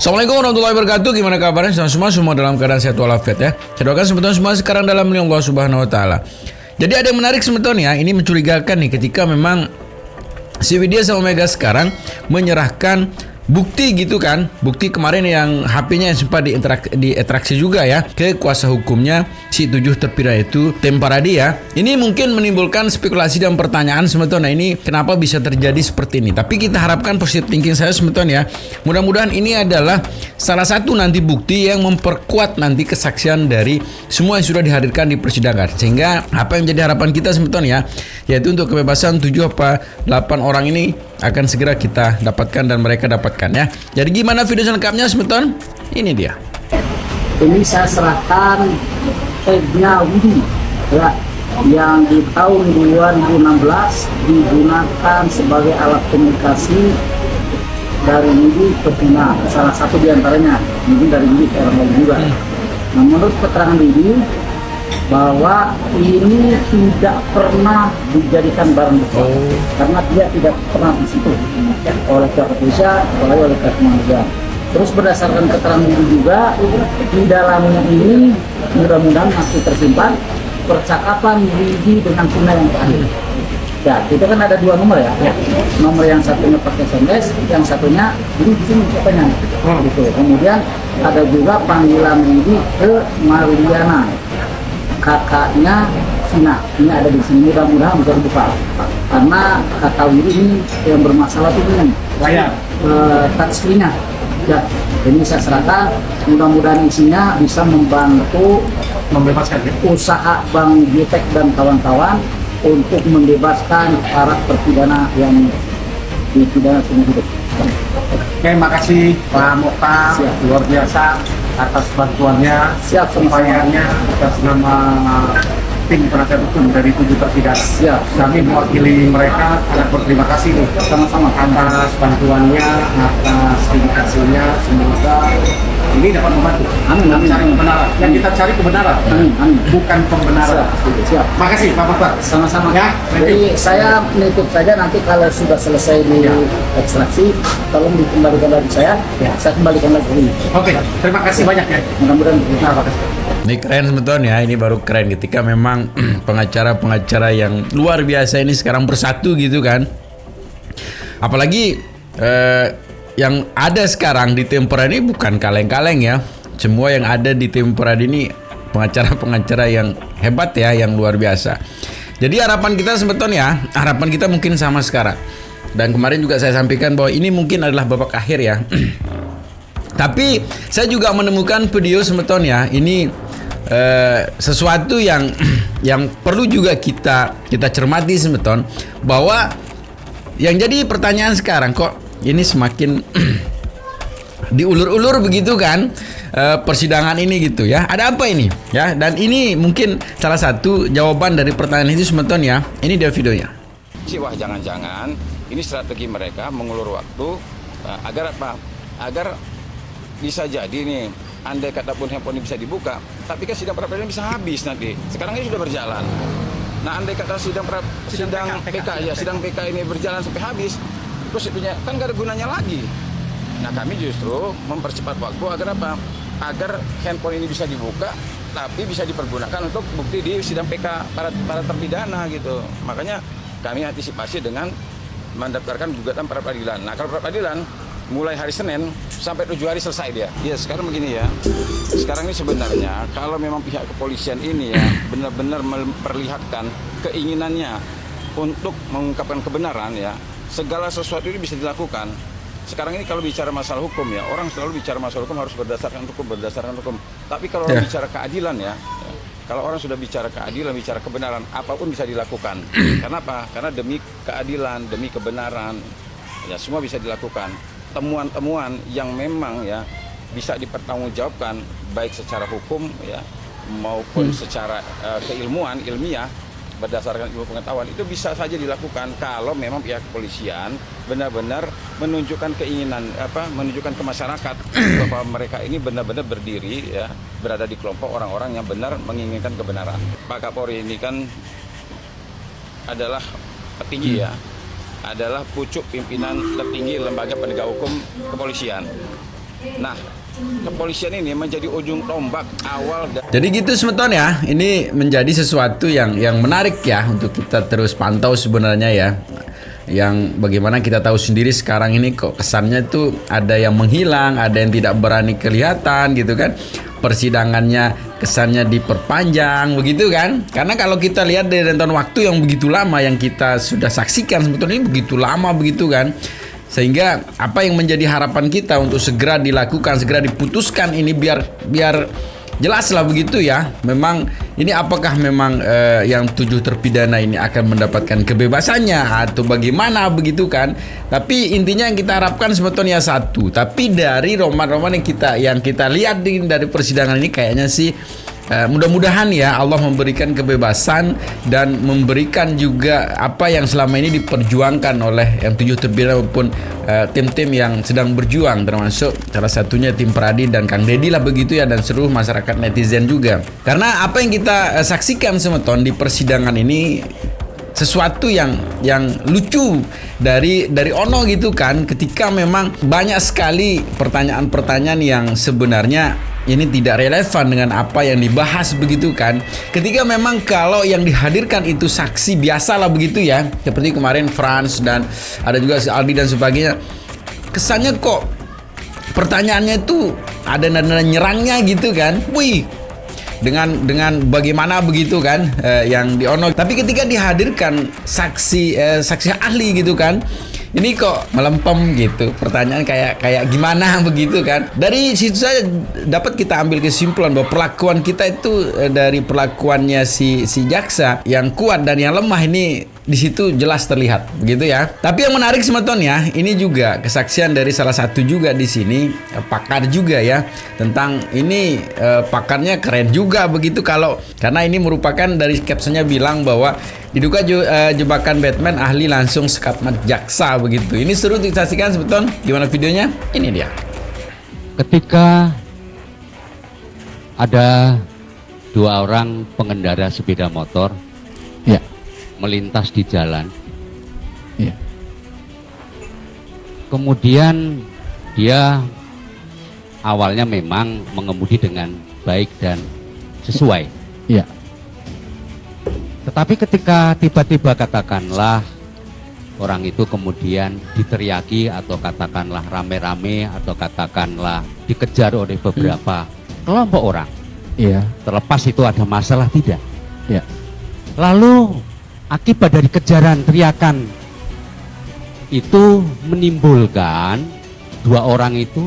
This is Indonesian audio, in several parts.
Assalamualaikum warahmatullahi wabarakatuh. Gimana kabarnya semua dalam keadaan sehat walafiat ya. Saya doakan sebetulnya semua sekarang dalam lindungan Allah Subhanahu wa taala. Jadi ada yang menarik sebetulnya, ini mencurigakan nih ketika memang si Widya sama Mega sekarang menyerahkan bukti gitu kan. Bukti kemarin yang HP-nya yang sempat diinteraksi juga ya ke kuasa hukumnya si 7 terpidana itu Temparadi ya. Ini mungkin menimbulkan spekulasi dan pertanyaan sebetulnya ini kenapa bisa terjadi seperti ini. Tapi kita harapkan positive thinking saya sebetulnya ya. Mudah-mudahan ini adalah salah satu nanti bukti yang memperkuat nanti kesaksian dari semua yang sudah dihadirkan di persidangan. Sehingga apa yang menjadi harapan kita sebetulnya yaitu untuk kebebasan 7 apa 8 orang ini akan segera kita dapatkan dan mereka dapatkan ya. Jadi gimana video selengkapnya sebetulnya? Ini dia. Ini saya serahkan tagnya Widi ya, yang di tahun 2016 digunakan sebagai alat komunikasi dari Widi ke Vina. Salah satu diantaranya mungkin dari Widi ke orang lain juga. Nah, menurut keterangan Widi bahwa ini tidak pernah dijadikan barang bukti karena dia tidak pernah di situ oleh pihak kepolisian, oleh pihak kepolisian. Terus berdasarkan keterangan ini juga di dalamnya ini mudah-mudahan masih tersimpan percakapan Widi dengan Vina yang terakhir. Ya, itu kan ada 2 nomor ya. Nomor yang satunya pakai SMS, yang satunya ini di sini katanya. Gitu. Kemudian ada juga panggilan Widi ke Mariana, kakaknya Vina. Ini ada di sini, mudah-mudahan bisa dibuka karena kata Widi ini yang bermasalah itu ini touchscreen-nya ya. Ini saya serahkan, mudah-mudahan isinya bisa membantu membebaskan usaha Bang Gietek dan kawan-kawan untuk membebaskan para terpidana yang dipidana seumur hidup. Terima kasih Pak Mokhtar, luar biasa atas bantuannya, upayanya atas nama tim penasihat hukum dari 7 terpidana. Siap. Kami mewakili mereka sangat berterima kasih nih sama-sama atas bantuannya, atas dedikasinya. Semoga ini dapat membantu. Amin. Cari kebenaran. Yang kita cari kebenaran, bukan pembenaran. Siap. Makasih Pak Mokhtar. Sama-sama Ya, jadi saya menitip saja nanti kalau sudah selesai di ekstraksi tolong dikembalikan lagi saya kembalikan lagi ini. Oke, terima kasih banyak ya. Mudah-mudahan Ini keren sebetulnya, ini baru keren ketika memang pengacara-pengacara yang luar biasa ini sekarang bersatu gitu kan. Apalagi yang ada sekarang di Temparadi ini bukan kaleng-kaleng ya. Semua yang ada di Temparadi ini pengacara-pengacara yang hebat ya, yang luar biasa. Jadi harapan kita sebetulnya, harapan kita mungkin sama sekarang. Dan kemarin juga saya sampaikan bahwa ini mungkin adalah babak akhir ya. Tapi saya juga menemukan video sebetulnya ini sesuatu yang perlu juga kita cermati sebetulnya, bahwa yang jadi pertanyaan sekarang kok ini semakin diulur-ulur begitu kan persidangan ini gitu ya. Ada apa ini ya? Dan ini mungkin salah satu jawaban dari pertanyaan itu sebetulnya. Ini dia videonya. Wah, jangan-jangan ini strategi mereka mengulur waktu agar apa? Agar bisa jadi nih, andai kata pun handphone ini bisa dibuka, tapi kan sidang pra-peradilan bisa habis nanti. Sekarang ini sudah berjalan. Nah, andai kata sidang PK ini berjalan sampai habis, terus kan nggak ada gunanya lagi. Nah, kami justru mempercepat waktu agar apa? Agar handphone ini bisa dibuka, tapi bisa dipergunakan untuk bukti di sidang PK para terpidana gitu. Makanya kami antisipasi dengan mendaftarkan gugatan pra peradilan. Nah, kalau pra peradilan mulai hari Senin sampai 7 hari selesai dia. Ya, sekarang begini ya. Sekarang ini sebenarnya kalau memang pihak kepolisian ini ya benar-benar memperlihatkan keinginannya untuk mengungkapkan kebenaran ya, segala sesuatu ini bisa dilakukan. Sekarang ini kalau bicara masalah hukum ya, orang selalu bicara masalah hukum harus berdasarkan hukum. Tapi kalau orang bicara keadilan ya, kalau orang sudah bicara keadilan, bicara kebenaran, apapun bisa dilakukan. Kenapa? Karena demi keadilan, demi kebenaran, ya semua bisa dilakukan. Temuan-temuan yang memang ya bisa dipertanggungjawabkan baik secara hukum ya maupun secara keilmuan, ilmiah berdasarkan ilmu pengetahuan itu bisa saja dilakukan kalau memang pihak kepolisian benar-benar menunjukkan keinginan menunjukkan ke masyarakat bahwa mereka ini benar-benar berdiri ya, berada di kelompok orang-orang yang benar menginginkan kebenaran. Pak Kapolri ini kan adalah petinggi ya, adalah pucuk pimpinan tertinggi lembaga penegak hukum kepolisian. Nah, kepolisian ini menjadi ujung tombak awal. Jadi gitu semeton ya, ini menjadi sesuatu yang menarik ya untuk kita terus pantau sebenarnya ya. Yang bagaimana kita tahu sendiri sekarang ini kok kesannya tuh ada yang menghilang, ada yang tidak berani kelihatan gitu kan. Persidangannya kesannya diperpanjang begitu kan. Karena kalau kita lihat dari rentan waktu yang begitu lama yang kita sudah saksikan sebetulnya ini begitu lama begitu kan. Sehingga apa yang menjadi harapan kita untuk segera dilakukan, segera diputuskan ini biar jelas lah begitu ya. Memang ini apakah memang yang 7 terpidana ini akan mendapatkan kebebasannya atau bagaimana begitu kan. Tapi intinya yang kita harapkan sebetulnya satu. Tapi dari roman-roman yang kita lihat dari persidangan ini kayaknya sih mudah-mudahan ya Allah memberikan kebebasan dan memberikan juga apa yang selama ini diperjuangkan oleh yang 7 terpidana maupun tim-tim yang sedang berjuang, termasuk salah satunya tim Pradi dan Kang Deddy lah begitu ya, dan seluruh masyarakat netizen juga. Karena apa yang kita saksikan semeton di persidangan ini sesuatu yang lucu dari Ono gitu kan, ketika memang banyak sekali pertanyaan-pertanyaan yang sebenarnya ini tidak relevan dengan apa yang dibahas begitu kan. Ketika memang kalau yang dihadirkan itu saksi biasa lah begitu ya, seperti kemarin Frans dan ada juga si Aldi dan sebagainya, kesannya kok pertanyaannya itu ada nada nyerangnya gitu kan. Wih, dengan bagaimana begitu kan yang di Ono. Tapi ketika dihadirkan saksi ahli gitu kan, ini kok melempem gitu, pertanyaan kayak gimana begitu kan. Dari situ saja dapat kita ambil kesimpulan bahwa perlakuan kita itu dari perlakuannya si jaksa yang kuat dan yang lemah ini di situ jelas terlihat begitu ya. Tapi yang menarik semeton ya, ini juga kesaksian dari salah satu juga di sini pakar juga ya, tentang ini pakarnya keren juga begitu karena ini merupakan dari captionnya bilang bahwa diduga jebakan Batman, ahli langsung sekatmat jaksa begitu. Ini seru disaksikan sebetul. Gimana videonya? Ini dia. Ketika ada 2 orang pengendara sepeda motor Ya, melintas di jalan, ya, kemudian dia awalnya memang mengemudi dengan baik dan sesuai. ya, Tetapi ketika tiba-tiba katakanlah orang itu kemudian diteriaki atau katakanlah rame-rame atau katakanlah dikejar oleh beberapa kelompok orang, ya, terlepas itu ada masalah tidak, ya, lalu akibat dari kejaran teriakan itu menimbulkan 2 orang itu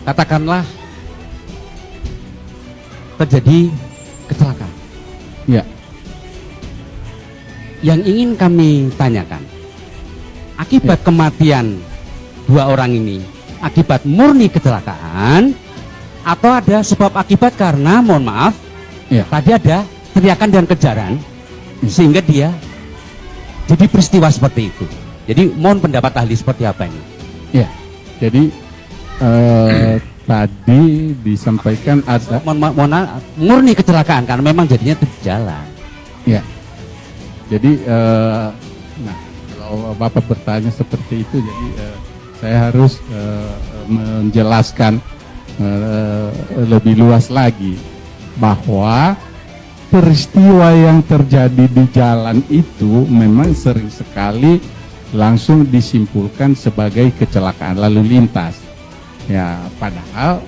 katakanlah terjadi kecelakaan. ya. Yang ingin kami tanyakan, akibat kematian 2 orang ini akibat murni kecelakaan atau ada sebab akibat karena mohon maaf Ya. tadi ada teriakan dan kejaran sehingga dia jadi peristiwa seperti itu. Jadi mohon pendapat ahli seperti apa ini? Ya, jadi tadi disampaikan ada, Murni kecelakaan karena memang jadinya di jalan. ya. Jadi, nah kalau Bapak bertanya seperti itu, jadi saya harus menjelaskan lebih luas lagi bahwa peristiwa yang terjadi di jalan itu memang sering sekali langsung disimpulkan sebagai kecelakaan lalu lintas. Ya, padahal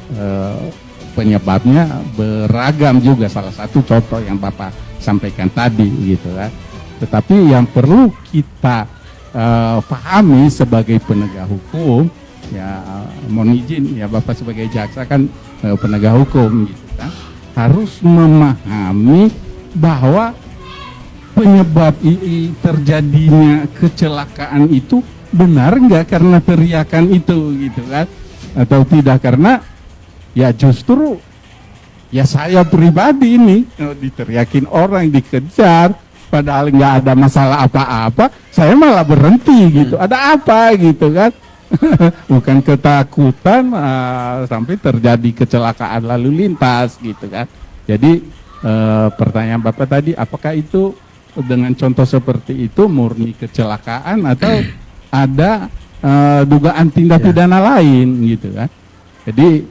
penyebabnya beragam juga. Salah satu contoh yang Bapak sampaikan tadi, gitu kan. Tetapi yang perlu kita pahami sebagai penegak hukum, ya mohon izin ya Bapak sebagai jaksa kan penegak hukum, gitu kan, harus memahami bahwa penyebab terjadinya kecelakaan itu benar nggak karena teriakan itu, gitu kan, atau tidak karena ya justru ya saya pribadi ini diteriakin orang, dikejar, padahal nggak ada masalah apa-apa, saya malah berhenti gitu. Ada apa gitu kan? Bukan ketakutan sampai terjadi kecelakaan lalu lintas gitu kan. Jadi pertanyaan Bapak tadi, apakah itu dengan contoh seperti itu murni kecelakaan atau ada dugaan tindak pidana lain gitu kan. Jadi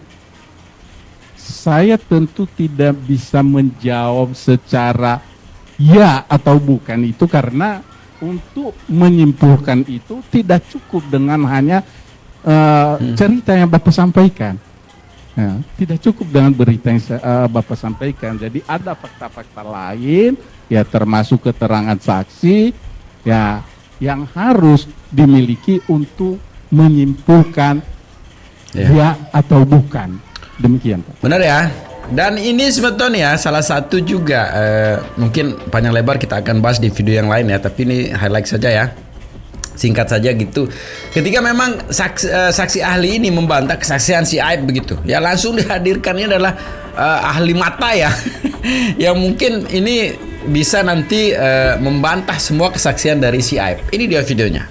saya tentu tidak bisa menjawab secara ya atau bukan itu, karena untuk menyimpulkan itu tidak cukup dengan hanya cerita yang Bapak sampaikan. Ya, tidak cukup dengan berita yang Bapak sampaikan. Jadi ada fakta-fakta lain, ya termasuk keterangan saksi, ya yang harus dimiliki untuk menyimpulkan ya atau bukan. Demikian, Pak. Benar ya. Dan ini sebetulnya salah satu juga mungkin panjang lebar kita akan bahas di video yang lain ya, tapi ini highlight saja ya. Singkat saja gitu. Ketika memang saksi ahli ini membantah kesaksian si Aib begitu, ya langsung dihadirkannya adalah ahli mata ya, yang mungkin ini bisa nanti membantah semua kesaksian dari si Aib. Ini dia videonya.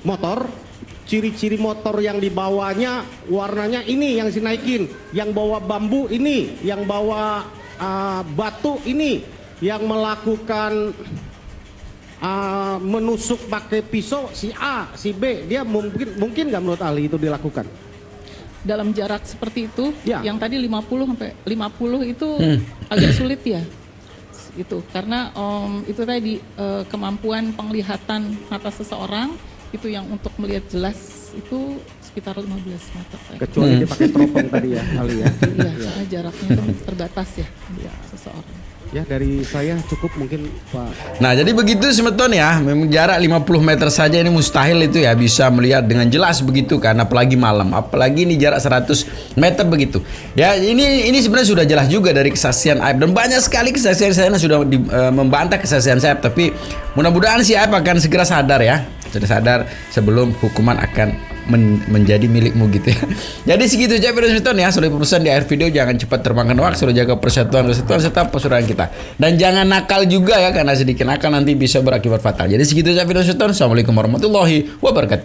Motor, ciri-ciri motor yang dibawanya warnanya ini yang dinaikin, yang bawa bambu ini, yang bawa batu ini, yang melakukan menusuk pakai pisau si A, si B, dia mungkin nggak menurut ahli itu dilakukan? Dalam jarak seperti itu, ya. Yang tadi 50 sampai 50 itu agak sulit ya, itu karena itu tadi kemampuan penglihatan mata seseorang itu yang untuk melihat jelas itu sekitar 15 meter. Kecuali dia pakai teropong tadi ya, ahli ya. Iya, soalnya jaraknya itu terbatas ya, seseorang. Ya dari saya cukup mungkin Pak. Nah jadi begitu sebetulnya, memang jarak 50 meter saja ini mustahil itu ya bisa melihat dengan jelas begitu kan, apalagi malam, apalagi ini jarak 100 meter begitu. Ya ini sebenarnya sudah jelas juga dari kesaksian Aib, dan banyak sekali kesaksian saya sudah membantah kesaksian saya, tapi mudah-mudahan si Aib akan segera sadar ya, sudah sadar sebelum hukuman akan menjadi milikmu gitu ya. Jadi segitu aja video sebetulnya ya. Sudah pesan di akhir video, jangan cepat terbangkan waktu, sudah jaga persatuan serta persaudaraan kita. Dan jangan nakal juga ya, karena sedikit nakal nanti bisa berakibat fatal. Jadi segitu aja video sebetulnya. Assalamualaikum warahmatullahi wabarakatuh.